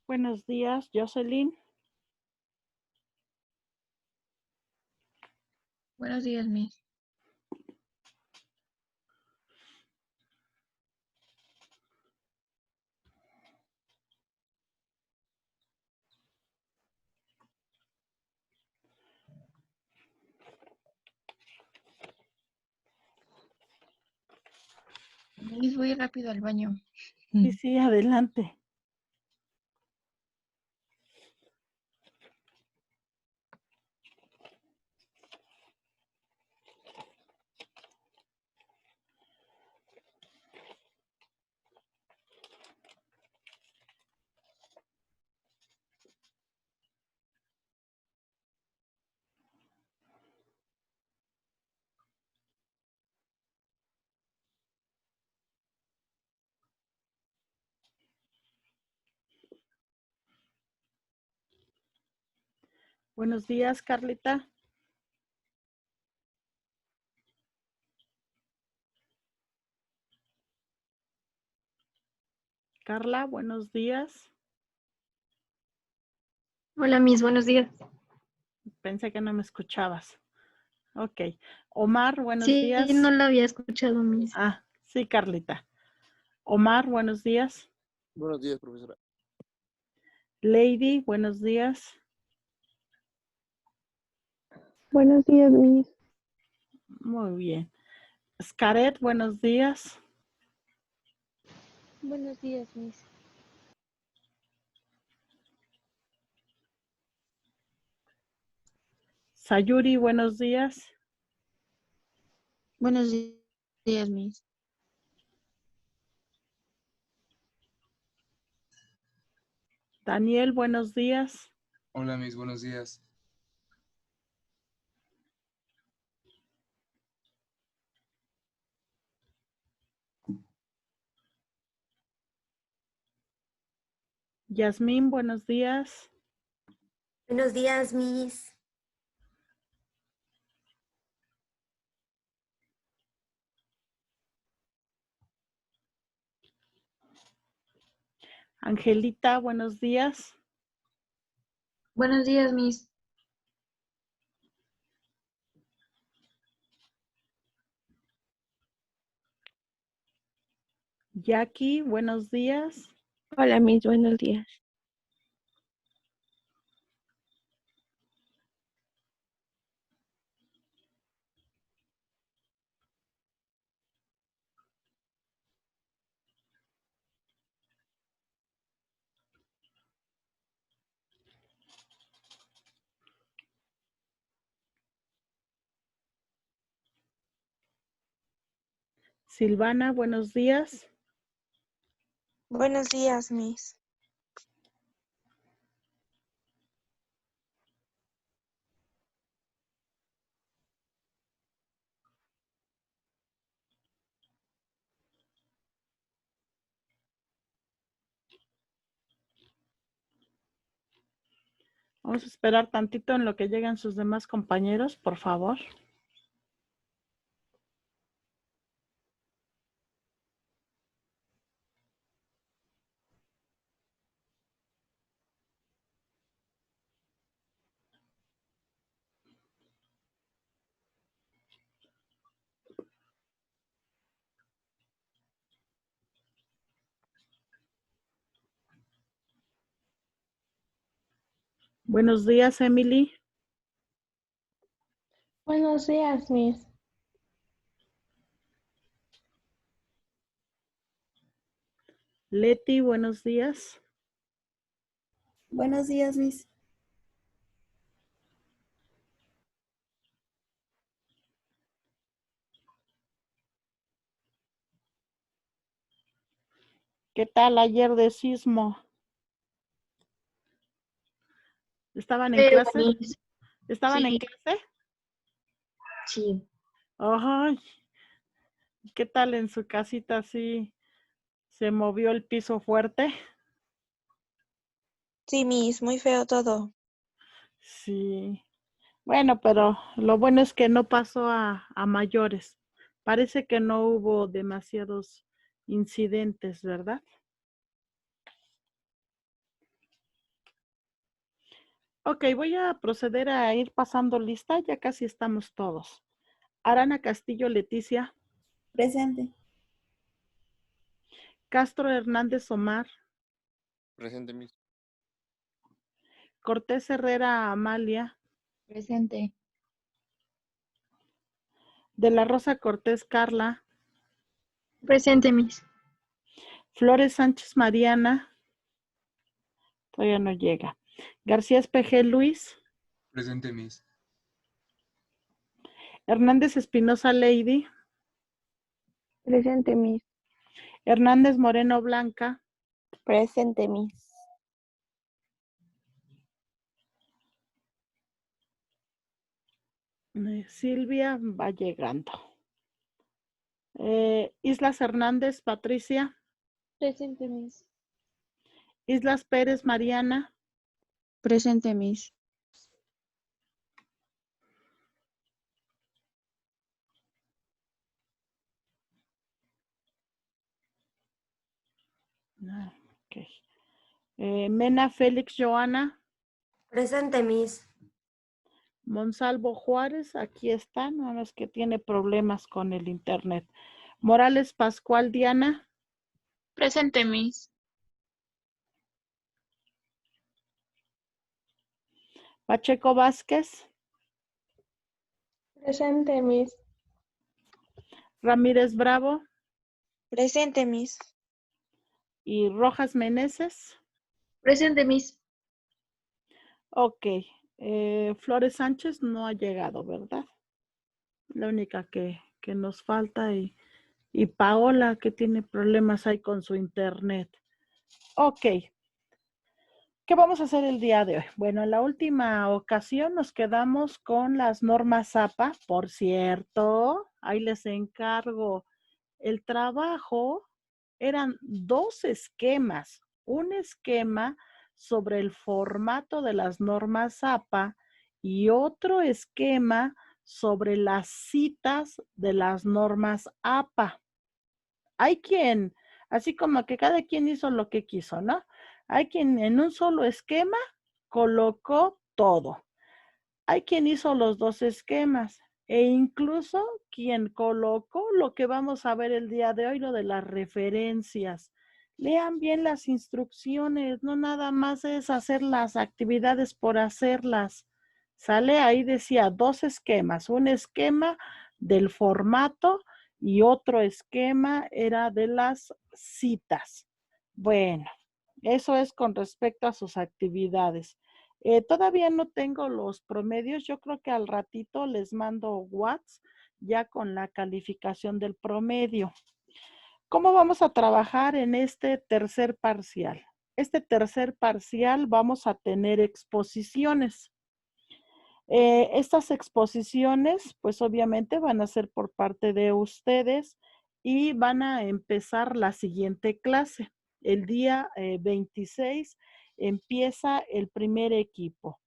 Buenos días, Jocelyn. Buenos días, Miss. Miss, voy rápido al baño. Sí, adelante. Buenos días, Carlita. Carla, buenos días. Hola, Miss, buenos días. Pensé que no me escuchabas. Ok. Omar, buenos Sí, días. no la había escuchado, Miss. Ah, sí, Carlita. Omar, buenos días. Buenos días, profesora. Lady, buenos días. Buenos días, Miss. Muy bien. Scaret, buenos días. Buenos días, Miss. Sayuri, buenos días. Buenos días, Miss. Daniel, buenos días. Hola, Miss, buenos días. Yasmín, buenos días. Buenos días, Miss. Angelita, buenos días. Buenos días, Miss. Jackie, buenos días. Hola, Miss, buenos días. Silvana, buenos días. Buenos días, Miss. Vamos a esperar tantito en lo que lleguen sus demás compañeros, por favor. Buenos días, Emily. Buenos días, Miss. Leti, buenos días. Buenos días, Miss. ¿Qué tal ayer de sismo? ¿Estaban en Pero, clase? Miss, ¿Estaban en sí, clase? sí. Ay, ¿qué tal en su casita? ¿Sí se movió el piso fuerte? Sí, Miss, muy feo todo. Sí. Bueno, pero lo bueno es que no pasó a mayores. Parece que no hubo demasiados incidentes, ¿verdad? Ok, voy a proceder a ir pasando lista, ya casi estamos todos. Arana Castillo Leticia, Presente. Castro Hernández Omar, Presente, Miss. Cortés Herrera Amalia, Presente. De la Rosa Cortés Carla, Presente, Miss. Flores Sánchez Mariana, todavía no llega. García Espejel Luis, Presente, Miss. Hernández Espinosa Lady, Presente, Miss. Hernández Moreno Blanca, Presente, Miss. Silvia va llegando. Islas Hernández Patricia, Presente, Miss. Islas Pérez Mariana, Presente, Miss. ok. Mena Félix Joana, Presente, Miss. Monsalvo Juárez, aquí está, nada más que tiene problemas con el internet. Morales Pascual Diana, Presente, Miss. Pacheco Vázquez, Presente, Miss. Ramírez Bravo Presente, Miss. y Rojas Meneses. Presente, Miss. Ok, Flores Sánchez no ha llegado, ¿verdad? La única que nos falta y Paola que tiene problemas ahí con su internet. Ok, ¿qué vamos a hacer el día de hoy? Bueno, en la última ocasión nos quedamos con las normas APA. Por cierto, ahí les encargo. El trabajo eran 2 esquemas. Un esquema sobre el formato de las normas APA y otro esquema sobre las citas de las normas APA. Hay quien, así como que cada quien hizo lo que quiso, ¿no? Hay quien en un solo esquema colocó todo. Hay quien hizo los 2 esquemas e incluso quien colocó lo que vamos a ver el día de hoy, lo de las referencias. Lean bien las instrucciones, no nada más es hacer las actividades por hacerlas. Sale ahí decía 2 esquemas, un esquema del formato y otro esquema era de las citas. Bueno, eso es con respecto a sus actividades. Todavía no tengo los promedios, yo creo que al ratito les mando WhatsApp ya con la calificación del promedio. ¿Cómo vamos a trabajar en este tercer parcial? Este tercer parcial vamos a tener exposiciones. Estas exposiciones, pues obviamente van a ser por parte de ustedes y van a empezar la siguiente clase. El día 26 empieza el primer equipo.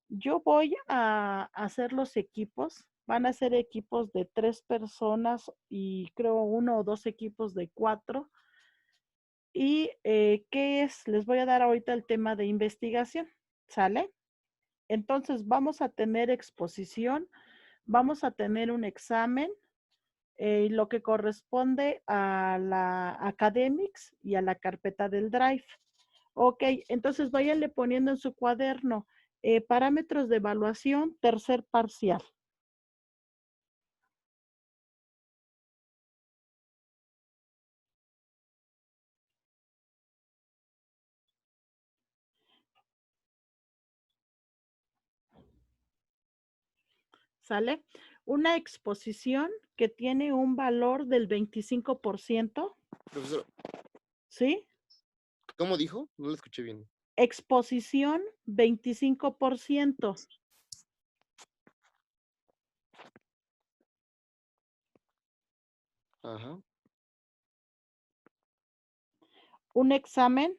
Yo voy a hacer los equipos. Van a ser equipos de 3 personas y creo 1 o 2 equipos de 4. ¿Y qué es? Les voy a dar ahorita el tema de investigación. ¿Sale? Entonces vamos a tener exposición, vamos a tener un examen, lo que corresponde a la academics y a la carpeta del Drive. Ok, entonces váyanle poniendo en su cuaderno parámetros de evaluación, tercer parcial. ¿Sale? Una exposición que tiene un valor del 25%. Profesor, ¿Sí? ¿cómo dijo? No lo escuché bien. Exposición 25%. Ajá. Un examen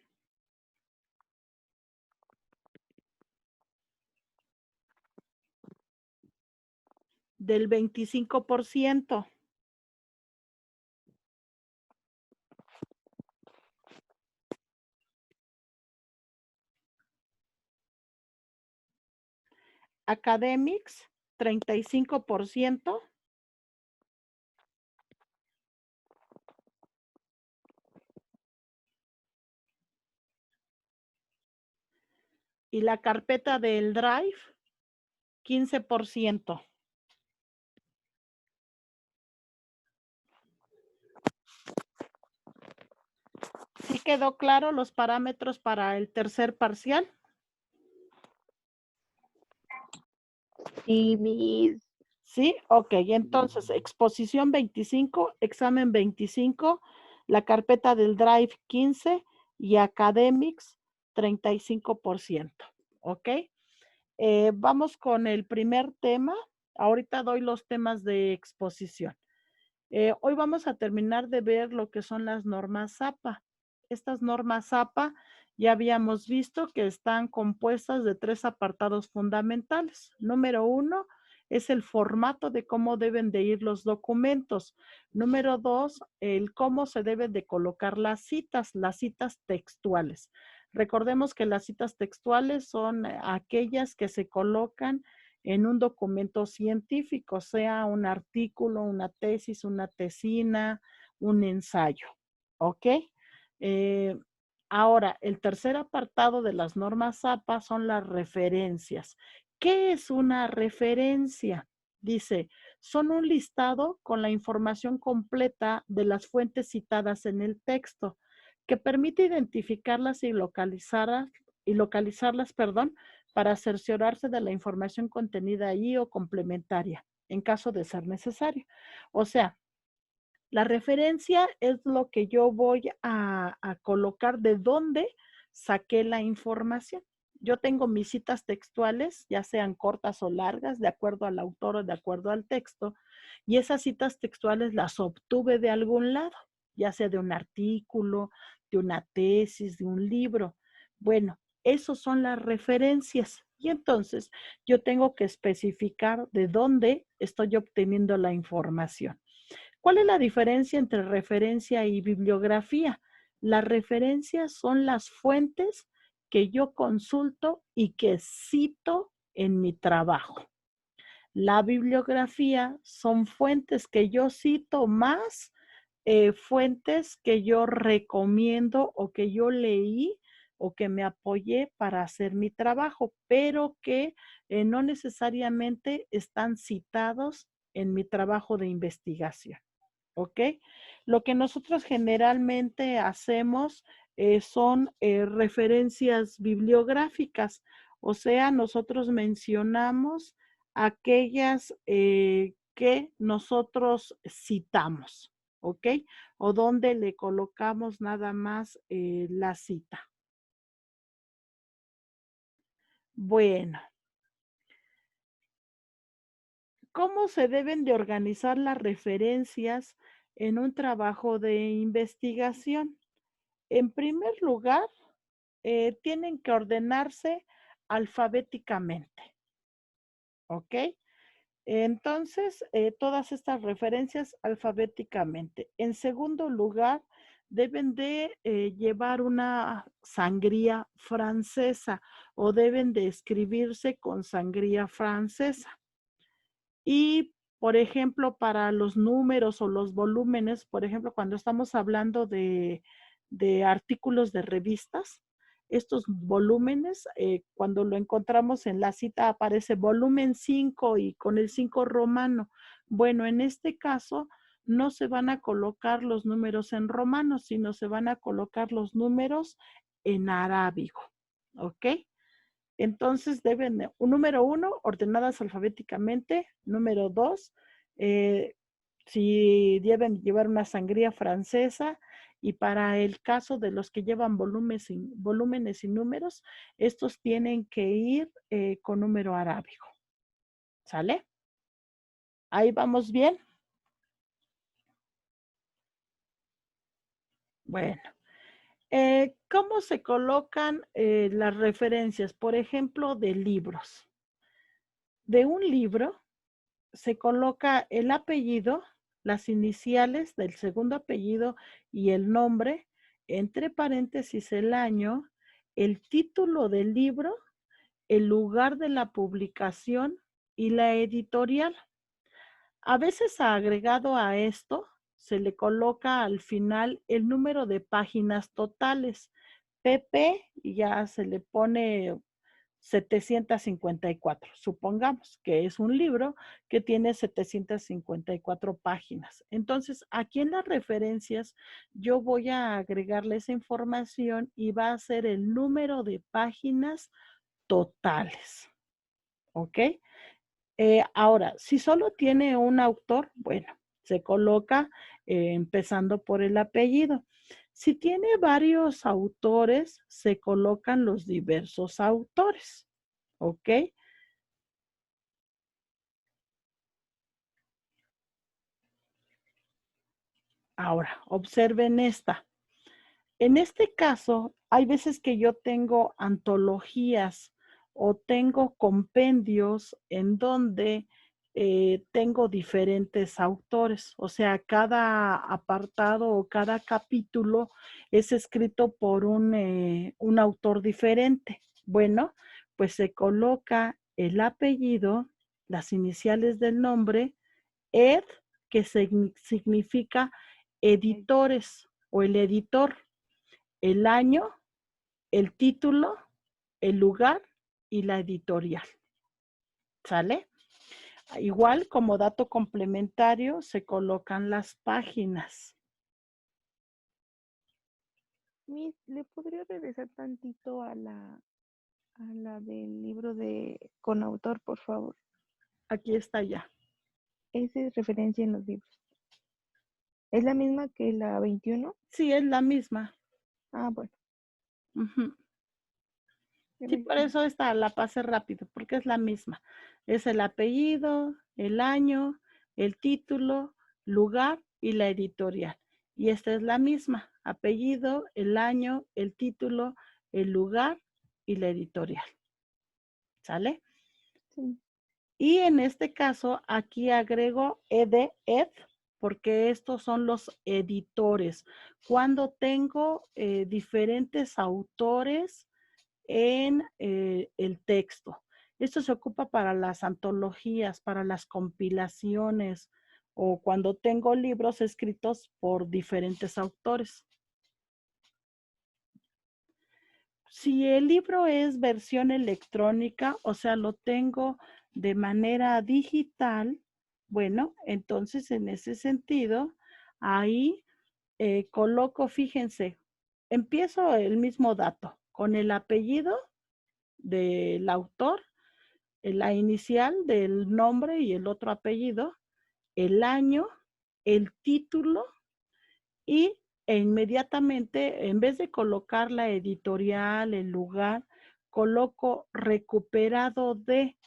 del 25%. Academics, 35%. Y la carpeta del Drive, 15%. ¿Sí quedó claro los parámetros para el tercer parcial? Sí, Miss. Sí, ok. Entonces, exposición 25, examen 25, la carpeta del Drive 15 y Academics 35%. Ok. Vamos con el primer tema. Ahorita doy los temas de exposición. Hoy vamos a terminar de ver lo que son las normas APA. Estas normas APA ya habíamos visto que están compuestas de 3 apartados fundamentales. Número 1 es el formato de cómo deben de ir los documentos. Número 2, el cómo se deben de colocar las citas textuales. Recordemos que las citas textuales son aquellas que se colocan en un documento científico, sea un artículo, una tesis, una tesina, un ensayo. ¿Ok? Ahora, el tercer apartado de las normas APA son las referencias. ¿Qué es una referencia? Dice, son un listado con la información completa de las fuentes citadas en el texto, que permite identificarlas y localizarlas, para cerciorarse de la información contenida ahí o complementaria, en caso de ser necesario. O sea, la referencia es lo que yo voy a colocar de dónde saqué la información. Yo tengo mis citas textuales, ya sean cortas o largas, de acuerdo al autor o de acuerdo al texto, y esas citas textuales las obtuve de algún lado, ya sea de un artículo, de una tesis, de un libro. Bueno, esos son las referencias. Y entonces yo tengo que especificar de dónde estoy obteniendo la información. ¿Cuál es la diferencia entre referencia y bibliografía? Las referencias son las fuentes que yo consulto y que cito en mi trabajo. La bibliografía son fuentes que yo cito más fuentes que yo recomiendo o que yo leí o que me apoyé para hacer mi trabajo, pero que no necesariamente están citados en mi trabajo de investigación. ¿Ok? Lo que nosotros generalmente hacemos son referencias bibliográficas, o sea, nosotros mencionamos aquellas que nosotros citamos, ¿ok? O donde le colocamos nada más la cita. Bueno. ¿Cómo se deben de organizar las referencias en un trabajo de investigación? En primer lugar, tienen que ordenarse alfabéticamente, ¿ok? Entonces, todas estas referencias alfabéticamente. En segundo lugar, deben de llevar una sangría francesa o deben de escribirse con sangría francesa. Y, por ejemplo, para los números o los volúmenes, por ejemplo, cuando estamos hablando de artículos de revistas, estos volúmenes, cuando lo encontramos en la cita aparece volumen 5 y con el 5 romano. Bueno, en este caso no se van a colocar los números en romano, sino se van a colocar los números en arábigo, ¿ok? Entonces deben, número 1, ordenadas alfabéticamente. Número 2, si deben llevar una sangría francesa. Y para el caso de los que llevan volúmenes y números, estos tienen que ir con número arábigo. ¿Sale? ¿Ahí vamos bien? Bueno. ¿Cómo se colocan las referencias? Por ejemplo, de libros. De un libro se coloca el apellido, las iniciales del segundo apellido y el nombre, entre paréntesis el año, el título del libro, el lugar de la publicación y la editorial. A veces agregado a esto, se le coloca al final el número de páginas totales, pp, y ya se le pone 754. Supongamos que es un libro que tiene 754 páginas. Entonces, aquí en las referencias, yo voy a agregarle esa información y va a ser el número de páginas totales. ¿Ok? Ahora, si solo tiene un autor, bueno, se coloca empezando por el apellido. Si tiene varios autores, se colocan los diversos autores. ¿Ok? Ahora, observen esta. En este caso, hay veces que yo tengo antologías o tengo compendios en donde tengo diferentes autores. O sea, cada apartado o cada capítulo es escrito por un autor diferente. Bueno, pues se coloca el apellido, las iniciales del nombre, ed, que significa editores o el editor, el año, el título, el lugar y la editorial. ¿Sale? Igual como dato complementario se colocan las páginas. Miss, ¿le podría regresar tantito a la del libro de con autor, por favor? Aquí está ya. Esa es referencia en los libros. ¿Es la misma que la 21? Sí, es la misma. Ah, bueno. Ujú. Sí, Gracias. por eso esta la pasé rápido, porque es la misma. Es el apellido, el año, el título, lugar y la editorial. Y esta es la misma. Apellido, el año, el título, el lugar y la editorial. ¿Sale? Sí. Y en este caso, aquí agrego ed, porque estos son los editores. Cuando tengo diferentes autores en el texto. Esto se ocupa para las antologías, para las compilaciones o cuando tengo libros escritos por diferentes autores. Si el libro es versión electrónica, o sea, lo tengo de manera digital, bueno, entonces en ese sentido, ahí coloco, fíjense, empiezo el mismo dato con el apellido del autor, la inicial del nombre y el otro apellido, el año, el título e inmediatamente, en vez de colocar la editorial, el lugar, coloco recuperado de,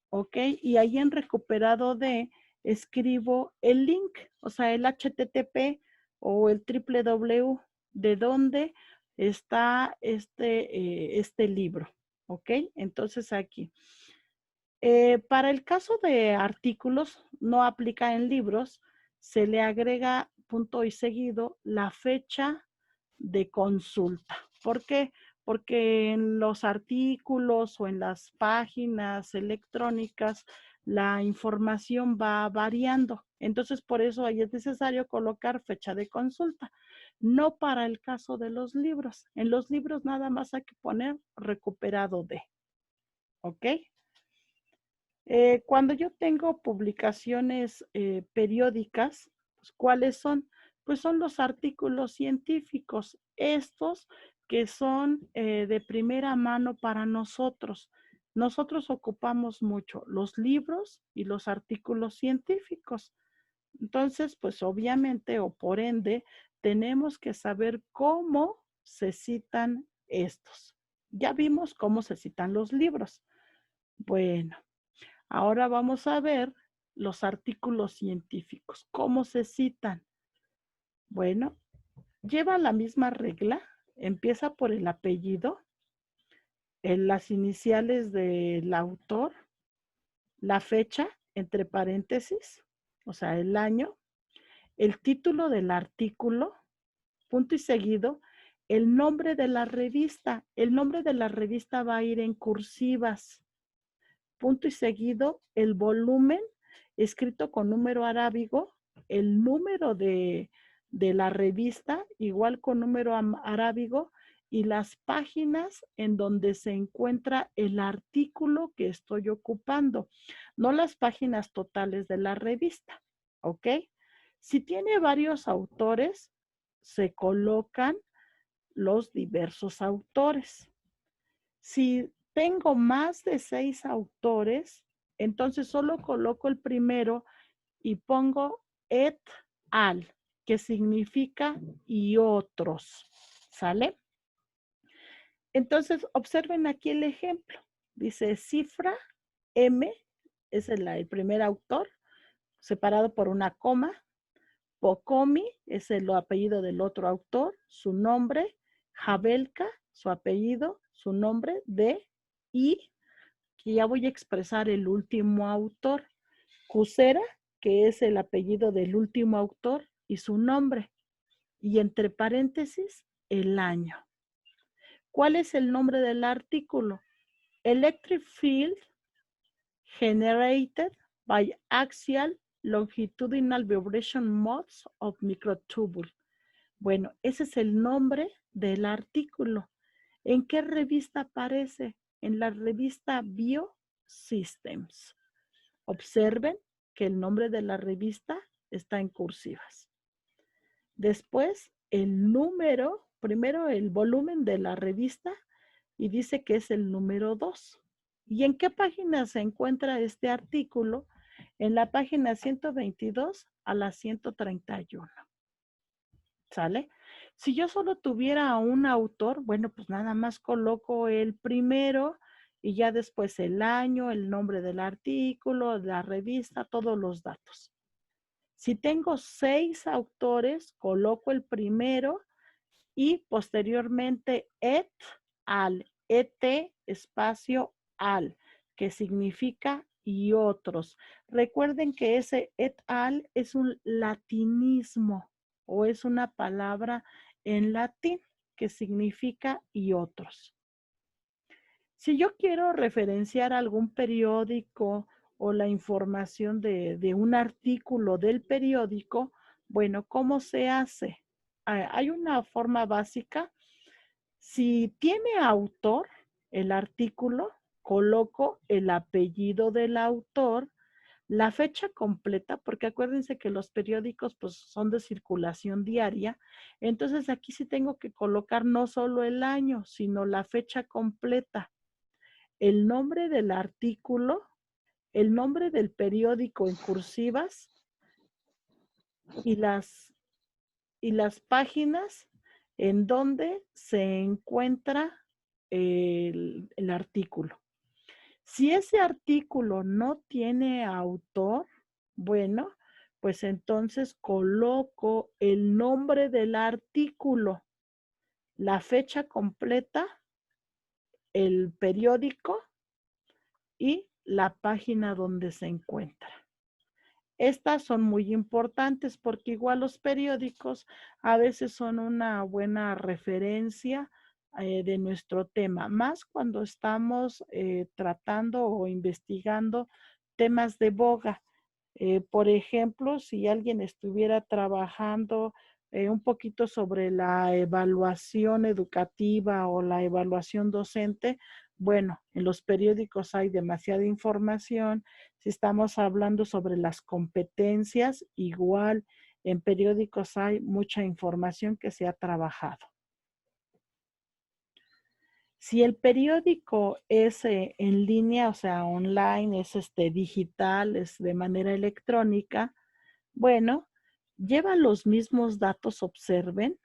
¿ok? Y ahí en recuperado de escribo el link, o sea, el HTTP o el www, de dónde está este libro, ¿ok? Entonces aquí. Para el caso de artículos, no aplica en libros, se le agrega punto y seguido la fecha de consulta. ¿Por qué? Porque en los artículos o en las páginas electrónicas la información va variando. Entonces, por eso ahí es necesario colocar fecha de consulta. No para el caso de los libros. En los libros nada más hay que poner recuperado de. ¿Ok? Cuando yo tengo publicaciones periódicas, pues, ¿cuáles son? Pues son los artículos científicos, estos que son de primera mano para nosotros. Nosotros ocupamos mucho los libros y los artículos científicos. Entonces, pues obviamente o por ende, tenemos que saber cómo se citan estos. Ya vimos cómo se citan los libros. Bueno. Ahora vamos a ver los artículos científicos. ¿Cómo se citan? Bueno, lleva la misma regla. Empieza por el apellido, en las iniciales del autor, la fecha, entre paréntesis, o sea, el año, el título del artículo, punto y seguido, el nombre de la revista. El nombre de la revista va a ir en cursivas. Punto y seguido, el volumen escrito con número arábigo, el número de la revista, igual con número arábigo, y las páginas en donde se encuentra el artículo que estoy ocupando, no las páginas totales de la revista, ¿ok? Si tiene varios autores, se colocan los diversos autores. Si tengo más de 6 autores, entonces solo coloco el primero y pongo et al, que significa y otros, ¿sale? Entonces, observen aquí el ejemplo. Dice cifra M, es el primer autor, separado por una coma. Pocomi es el apellido del otro autor, su nombre. Jabelka, su apellido, su nombre, y que ya voy a expresar el último autor. Cusera, que es el apellido del último autor y su nombre. Y entre paréntesis, el año. ¿Cuál es el nombre del artículo? Electric field generated by axial longitudinal vibration modes of microtubule. Bueno, ese es el nombre del artículo. ¿En qué revista aparece? En la revista Biosystems. Observen que el nombre de la revista está en cursivas. Después, el número, primero el volumen de la revista y dice que es el número 2. ¿Y en qué página se encuentra este artículo? En la página 122 a la 131. ¿Sale? Si yo solo tuviera un autor, bueno, pues nada más coloco el primero y ya después el año, el nombre del artículo, la revista, todos los datos. Si tengo 6 autores, coloco el primero y posteriormente et al, et espacio al, que significa y otros. Recuerden que ese et al es un latinismo o es una palabra en latín que significa y otros. Si yo quiero referenciar algún periódico o la información de un artículo del periódico, bueno, ¿cómo se hace? Hay una forma básica. Si tiene autor el artículo, coloco el apellido del autor, la fecha completa, porque acuérdense que los periódicos pues, son de circulación diaria. Entonces aquí sí tengo que colocar no solo el año, sino la fecha completa, el nombre del artículo, el nombre del periódico en cursivas y las páginas en donde se encuentra el artículo. Si ese artículo no tiene autor, bueno, pues entonces coloco el nombre del artículo, la fecha completa, el periódico y la página donde se encuentra. Estas son muy importantes porque igual los periódicos a veces son una buena referencia de nuestro tema, más cuando estamos tratando o investigando temas de boga. Por ejemplo, si alguien estuviera trabajando un poquito sobre la evaluación educativa o la evaluación docente, bueno, en los periódicos hay demasiada información. Si estamos hablando sobre las competencias, igual en periódicos hay mucha información que se ha trabajado. Si el periódico es en línea, o sea, online, es digital, es de manera electrónica, bueno, lleva los mismos datos, observen,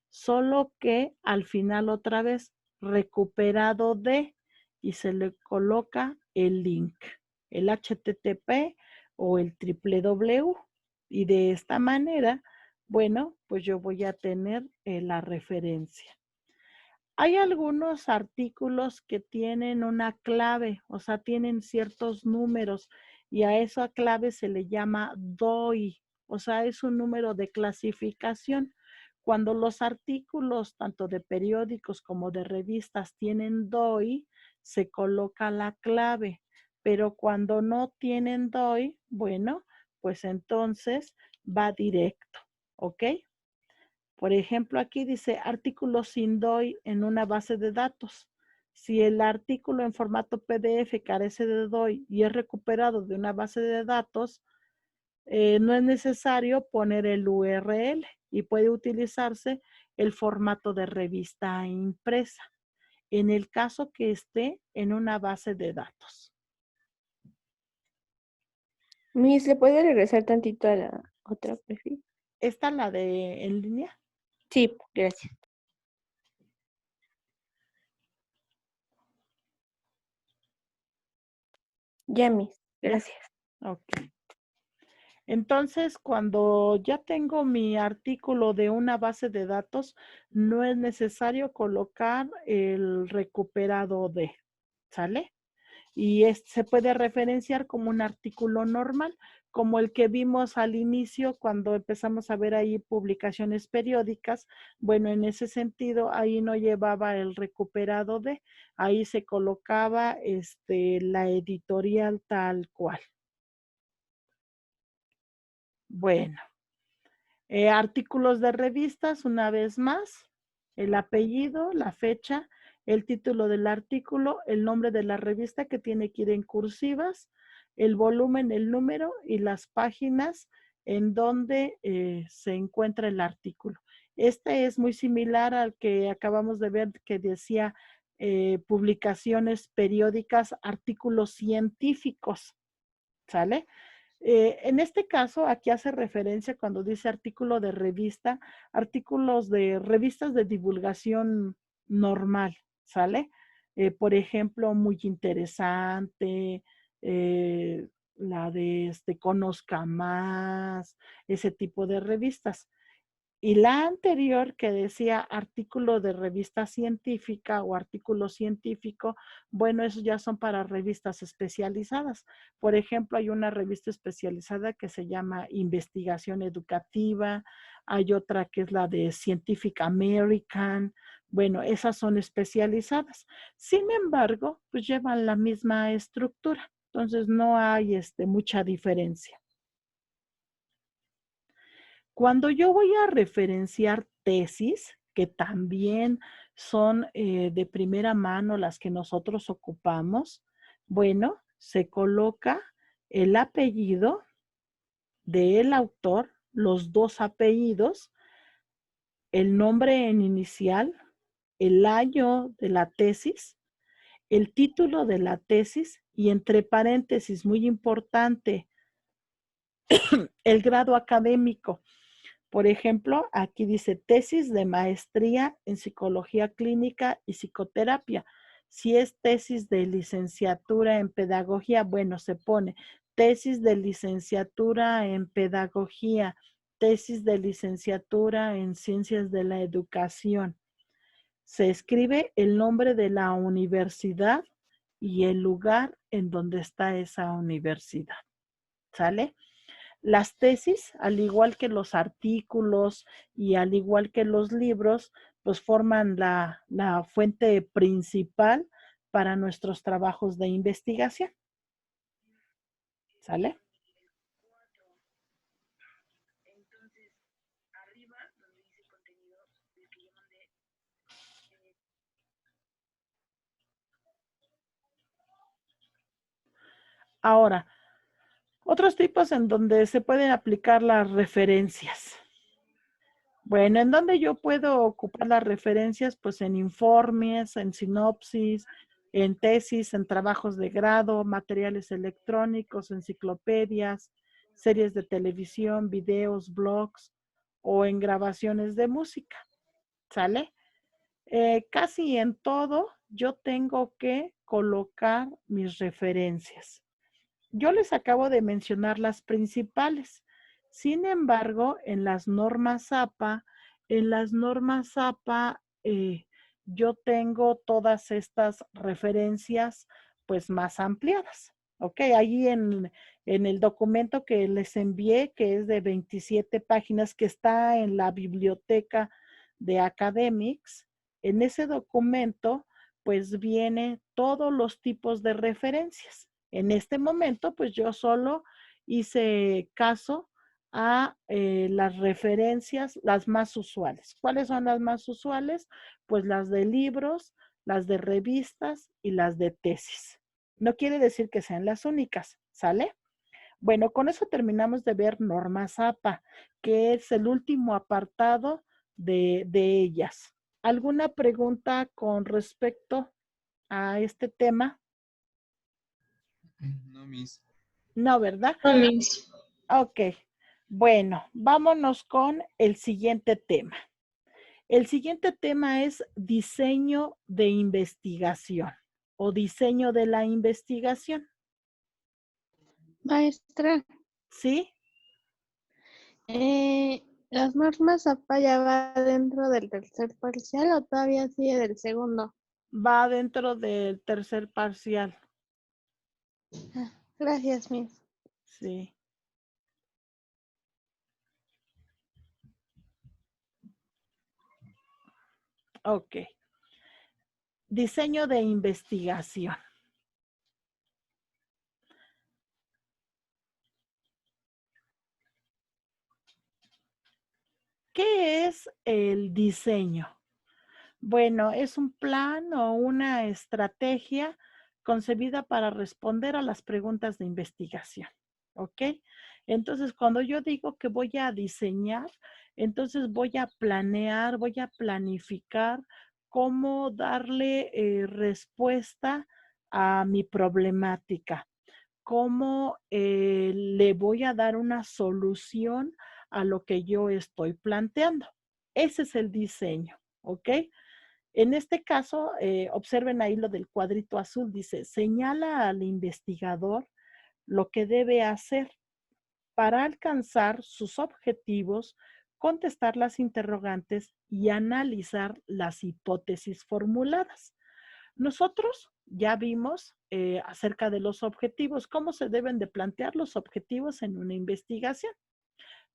solo que al final otra vez recuperado de y se le coloca el link, el HTTP o el www. Y de esta manera, bueno, pues yo voy a tener la referencia. Hay algunos artículos que tienen una clave, o sea, tienen ciertos números y a esa clave se le llama DOI, o sea, es un número de clasificación. Cuando los artículos, tanto de periódicos como de revistas, tienen DOI, se coloca la clave. Pero cuando no tienen DOI, bueno, pues entonces va directo, ¿ok? Por ejemplo, aquí dice artículo sin DOI en una base de datos. Si el artículo en formato PDF carece de DOI y es recuperado de una base de datos, no es necesario poner el URL y puede utilizarse el formato de revista impresa, en el caso que esté en una base de datos. Miss, ¿le puede regresar tantito a la otra perfil? ¿Esta la de en línea? Sí, gracias. Ya, Miss, gracias. Ok. Entonces, cuando ya tengo mi artículo de una base de datos, no es necesario colocar el recuperado de, ¿sale? Y se puede referenciar como un artículo normal, como el que vimos al inicio cuando empezamos a ver ahí publicaciones periódicas. Bueno, en ese sentido, ahí no llevaba el recuperado de, ahí se colocaba la editorial tal cual. Bueno, artículos de revistas, una vez más, el apellido, la fecha, el título del artículo, el nombre de la revista que tiene que ir en cursivas, el volumen, el número y las páginas en donde se encuentra el artículo. Este es muy similar al que acabamos de ver que decía publicaciones periódicas, artículos científicos, ¿sale? En este caso, aquí hace referencia cuando dice artículo de revista, artículos de revistas de divulgación normal, ¿sale? Por ejemplo, muy interesante, la de Conozca Más, ese tipo de revistas. Y la anterior que decía artículo de revista científica o artículo científico, bueno, esos ya son para revistas especializadas. Por ejemplo, hay una revista especializada que se llama Investigación Educativa, hay otra que es la de Scientific American. Bueno, esas son especializadas. Sin embargo, pues llevan la misma estructura. Entonces, no hay mucha diferencia. Cuando yo voy a referenciar tesis, que también son de primera mano las que nosotros ocupamos, bueno, se coloca el apellido del autor, los dos apellidos, el nombre en inicial, el año de la tesis, el título de la tesis y entre paréntesis, muy importante, el grado académico. Por ejemplo, aquí dice tesis de maestría en psicología clínica y psicoterapia. Si es tesis de licenciatura en pedagogía, bueno, se pone tesis de licenciatura en pedagogía, tesis de licenciatura en ciencias de la educación. Se escribe el nombre de la universidad y el lugar en donde está esa universidad. ¿Sale? Las tesis, al igual que los artículos y al igual que los libros, pues forman la fuente principal para nuestros trabajos de investigación. ¿Sale? Ahora, otros tipos en donde se pueden aplicar las referencias. Bueno, ¿en dónde yo puedo ocupar las referencias? Pues en informes, en sinopsis, en tesis, en trabajos de grado, materiales electrónicos, enciclopedias, series de televisión, videos, blogs o en grabaciones de música. ¿Sale? Casi en todo yo tengo que colocar mis referencias. Yo les acabo de mencionar las principales. Sin embargo, en las normas APA, yo tengo todas estas referencias pues más ampliadas. ¿Ok? Allí en En el documento que les envié, que es de 27 páginas, que está en la biblioteca de Academics, en ese documento, pues viene todos los tipos de referencias. En este momento, pues yo solo hice caso a las referencias, las más usuales. ¿Cuáles son las más usuales? Pues las de libros, las de revistas y las de tesis. No quiere decir que sean las únicas, ¿sale? Bueno, con eso terminamos de ver normas APA, que es el último apartado de ellas. ¿Alguna pregunta con respecto a este tema? No, Miss. No, ¿verdad? No, Miss. Ok. Bueno, vámonos con el siguiente tema. El siguiente tema es diseño de investigación o diseño de la investigación. Maestra, ¿Sí? ¿las normas APA ya va dentro del tercer parcial o todavía sigue del segundo? Va dentro del tercer parcial. Gracias, Miss. Sí. Ok. Diseño de investigación. ¿Qué es el diseño? Bueno, es un plan o una estrategia concebida para responder a las preguntas de investigación. ¿Ok? Entonces, cuando yo digo que voy a diseñar, entonces voy a planear, voy a planificar cómo darle respuesta a mi problemática, cómo le voy a dar una solución a lo que yo estoy planteando. Ese es el diseño, ¿ok? En este caso, observen ahí lo del cuadrito azul, dice, señala al investigador lo que debe hacer para alcanzar sus objetivos, contestar las interrogantes y analizar las hipótesis formuladas. Nosotros ya vimos acerca de los objetivos, cómo se deben de plantear los objetivos en una investigación.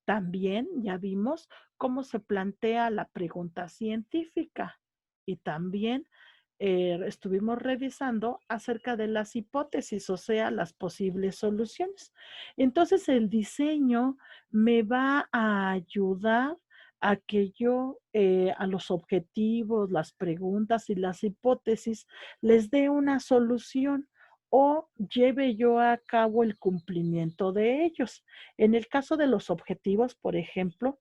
También ya vimos cómo se plantea la pregunta científica y también estuvimos revisando acerca de las hipótesis, o sea, las posibles soluciones. Entonces, el diseño me va a ayudar a que yo a los objetivos, las preguntas y las hipótesis les dé una solución o lleve yo a cabo el cumplimiento de ellos. En el caso de los objetivos, por ejemplo,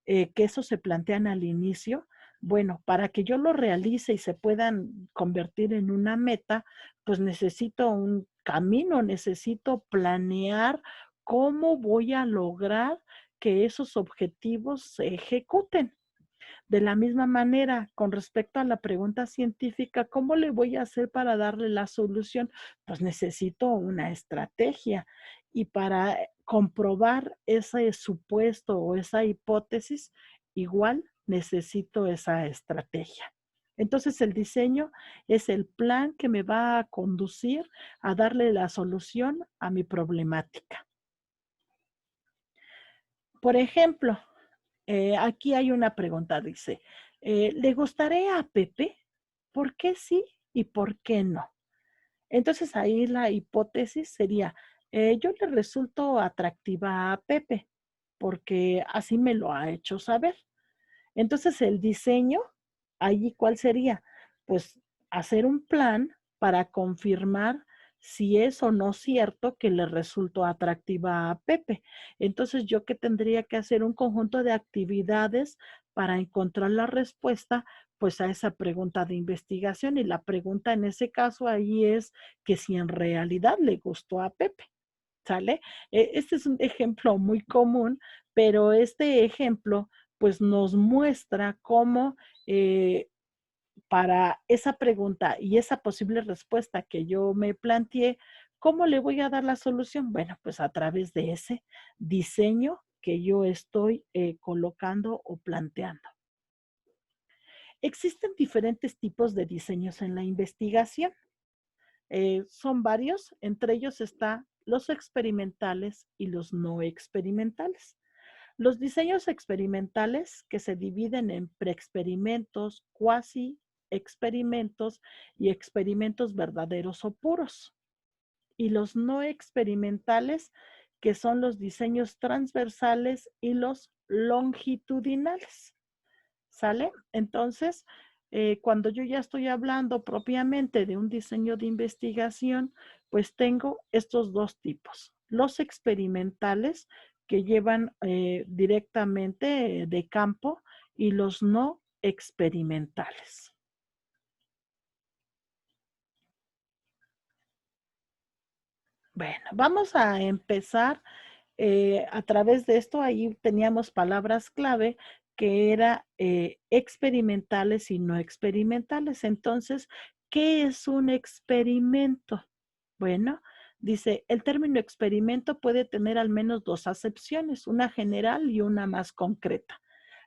que eso se plantean al inicio, bueno, para que yo lo realice y se puedan convertir en una meta, pues necesito un camino, necesito planear cómo voy a lograr que esos objetivos se ejecuten. De la misma manera, con respecto a la pregunta científica, ¿cómo le voy a hacer para darle la solución? Pues necesito una estrategia. Y para comprobar ese supuesto o esa hipótesis, igual necesito esa estrategia. Entonces, el diseño es el plan que me va a conducir a darle la solución a mi problemática. Por ejemplo, aquí hay una pregunta, dice, ¿le gustaría a Pepe? ¿Por qué sí y por qué no? Entonces ahí la hipótesis sería, yo le resulto atractiva a Pepe porque así me lo ha hecho saber. Entonces el diseño, allí ¿cuál sería? Pues hacer un plan para confirmar si es o no cierto que le resultó atractiva a Pepe. Entonces yo que tendría que hacer un conjunto de actividades para encontrar la respuesta pues a esa pregunta de investigación y la pregunta en ese caso ahí es que si en realidad le gustó a Pepe. ¿Sale? Este es un ejemplo muy común, pero este ejemplo pues nos muestra cómo para esa pregunta y esa posible respuesta que yo me planteé, ¿cómo le voy a dar la solución? Bueno, pues a través de ese diseño que yo estoy colocando o planteando. Existen diferentes tipos de diseños en la investigación. Son varios, entre ellos está los experimentales y los no experimentales. Los diseños experimentales que se dividen en preexperimentos, cuasi experimentos y experimentos verdaderos o puros. Y los no experimentales, que son los diseños transversales y los longitudinales. ¿Sale? Entonces, cuando yo ya estoy hablando propiamente de un diseño de investigación, pues tengo estos dos tipos. Los experimentales, que llevan directamente de campo, y los no experimentales. Bueno, vamos a empezar a través de esto. Ahí teníamos palabras clave que eran experimentales y no experimentales. Entonces, ¿qué es un experimento? Bueno, dice, el término experimento puede tener al menos dos acepciones, una general y una más concreta.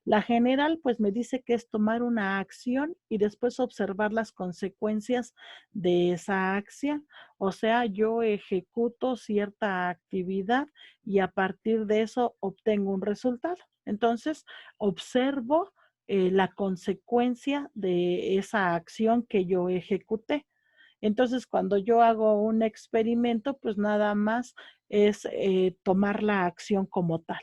La general, pues me dice que es tomar una acción y después observar las consecuencias de esa acción. O sea, yo ejecuto cierta actividad y a partir de eso obtengo un resultado. Entonces, observo la consecuencia de esa acción que yo ejecuté. Entonces, cuando yo hago un experimento, pues nada más es tomar la acción como tal.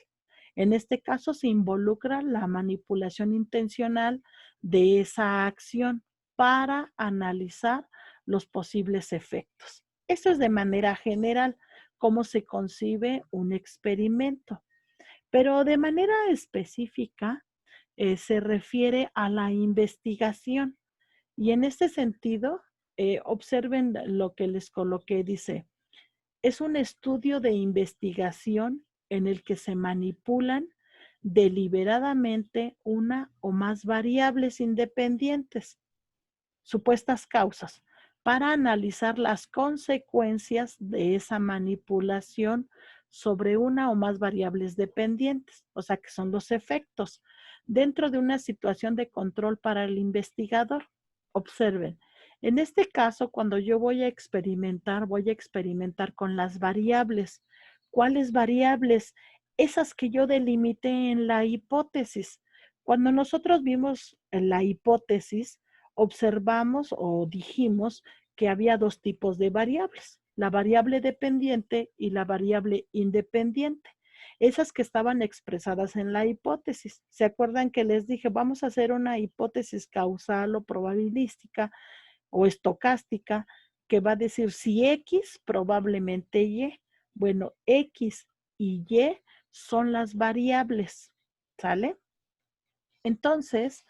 En este caso se involucra la manipulación intencional de esa acción para analizar los posibles efectos. Eso es de manera general cómo se concibe un experimento. Pero de manera específica se refiere a la investigación. Y en este sentido, observen lo que les coloqué, dice, es un estudio de investigación en el que se manipulan deliberadamente una o más variables independientes, supuestas causas, para analizar las consecuencias de esa manipulación sobre una o más variables dependientes, o sea que son los efectos, dentro de una situación de control para el investigador. Observen, en este caso, cuando yo voy a experimentar con las variables. ¿Cuáles variables? Esas que yo delimité en la hipótesis. Cuando nosotros vimos la hipótesis, observamos o dijimos que había dos tipos de variables, la variable dependiente y la variable independiente. Esas que estaban expresadas en la hipótesis. ¿Se acuerdan que les dije, vamos a hacer una hipótesis causal o probabilística o estocástica que va a decir si X, probablemente Y? Bueno, X y Y son las variables, ¿sale? Entonces,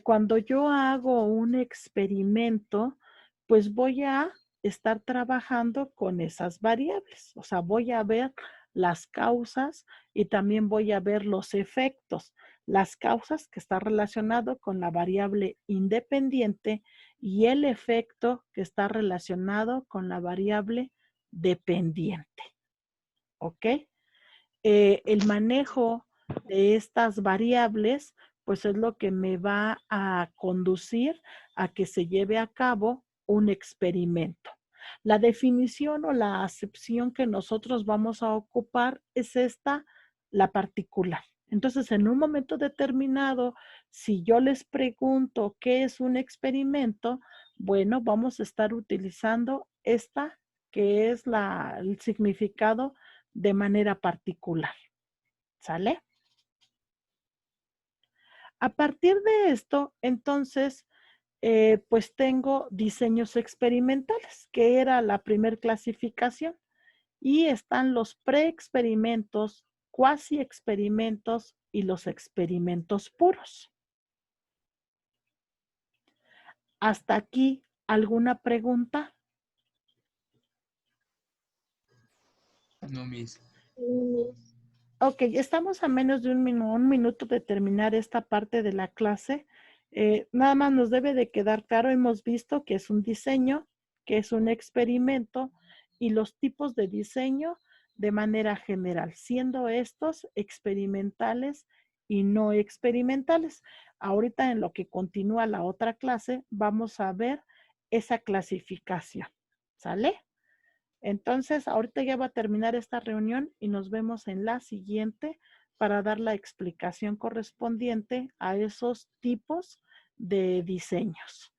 cuando yo hago un experimento, pues voy a estar trabajando con esas variables. O sea, voy a ver las causas y también voy a ver los efectos. Las causas que está relacionado con la variable independiente y el efecto que está relacionado con la variable dependiente. ¿Ok? El manejo de estas variables, pues es lo que me va a conducir a que se lleve a cabo un experimento. La definición o la acepción que nosotros vamos a ocupar es esta, la particular. Entonces, en un momento determinado, si yo les pregunto qué es un experimento, bueno, vamos a estar utilizando esta que es el significado de manera particular. ¿Sale? A partir de esto, entonces, pues tengo diseños experimentales, que era la primer clasificación. Y están los preexperimentos, cuasi experimentos y los experimentos puros. ¿Hasta aquí alguna pregunta? No, Miss. Ok, estamos a menos de un minuto de terminar esta parte de la clase. Nada más nos debe de quedar claro, hemos visto que es un diseño, que es un experimento y los tipos de diseño de manera general, siendo estos experimentales y no experimentales. Ahorita en lo que continúa la otra clase vamos a ver esa clasificación, ¿sale? Entonces, ahorita ya va a terminar esta reunión y nos vemos en la siguiente para dar la explicación correspondiente a esos tipos de diseños.